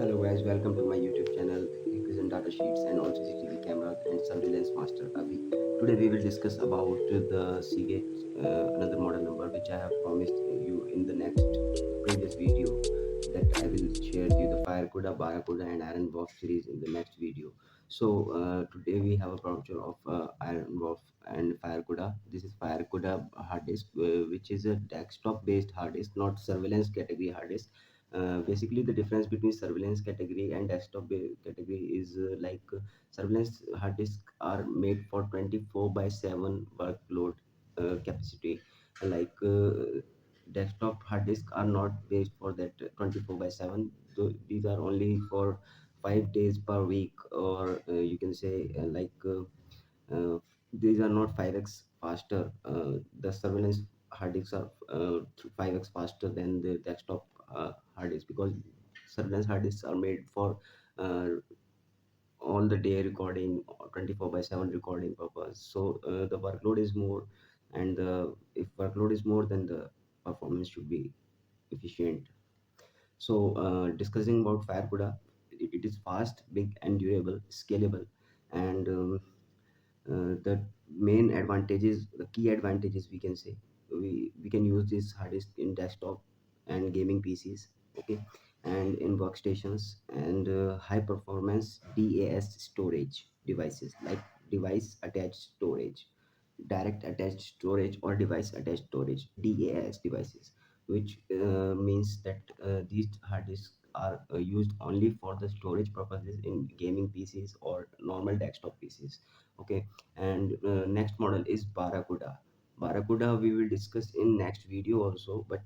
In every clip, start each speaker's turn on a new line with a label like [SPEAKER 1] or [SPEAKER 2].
[SPEAKER 1] Hello guys, welcome to my YouTube channel, HIKVISION data sheets and also CCTV cameras and surveillance master Avi. Today we will discuss about the Seagate, another model number which I have promised you in the next previous video, that I will share you the Firecuda, Barracuda and Iron Wolf series in the next video. So today we have a voucher of Iron Wolf and Firecuda. This is Firecuda hard disk, which is a desktop based hard disk, not surveillance category hard disk. Basically the difference between surveillance category and desktop category is surveillance hard disks are made for 24 by 7 workload capacity, like desktop hard disks are not based for that 24 by 7. These are only for 5 days per week, or you can say uh, these are not 5x faster. The surveillance hard disks are 5x faster than the desktop hard disks, because surveillance hard disks are made for uh, all the day recording, 24 by 7 recording purpose. So the workload is more, and if workload is more, then the performance should be efficient. So discussing about Firecuda, it is fast, big and durable, scalable, and the main advantages, the key advantages, we can say, we can use this hard disk in desktop and gaming PCs, okay, and in workstations, and high performance DAS storage devices, like device attached storage, direct attached storage, or device attached storage, DAS devices, which means that these hard disks are used only for the storage purposes in gaming PCs or normal desktop PCs. Okay, and next model is Barracuda. Barracuda we will discuss in next video also, but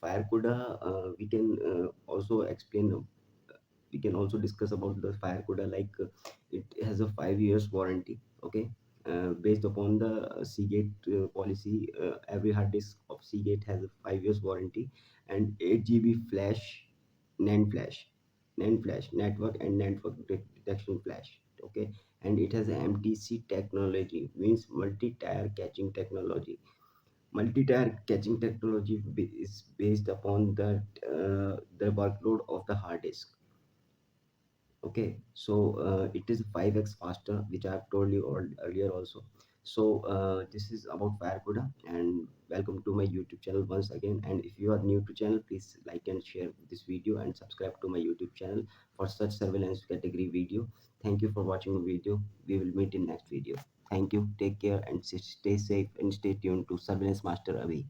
[SPEAKER 1] Firecuda we can also explain. We can also discuss about the Firecuda, like it has a 5 years warranty. Okay, based upon the Seagate policy, every hard disk of Seagate has a 5 years warranty, and 8 GB flash, NAND flash, NAND flash, network and network detection flash. Okay, and it has MTC technology, means multi-tier catching technology. Multi-tier catching technology is based upon the workload of the hard disk. Okay, so it is 5x faster, which I have told you earlier also. So this is about Firecuda, and welcome to my YouTube channel once again. And if you are new to channel, please like and share this video and subscribe to my YouTube channel for such surveillance category video. Thank you for watching the video. We will meet in next video. Thank you, take care, and stay safe and stay tuned to Surveillance Master Avi.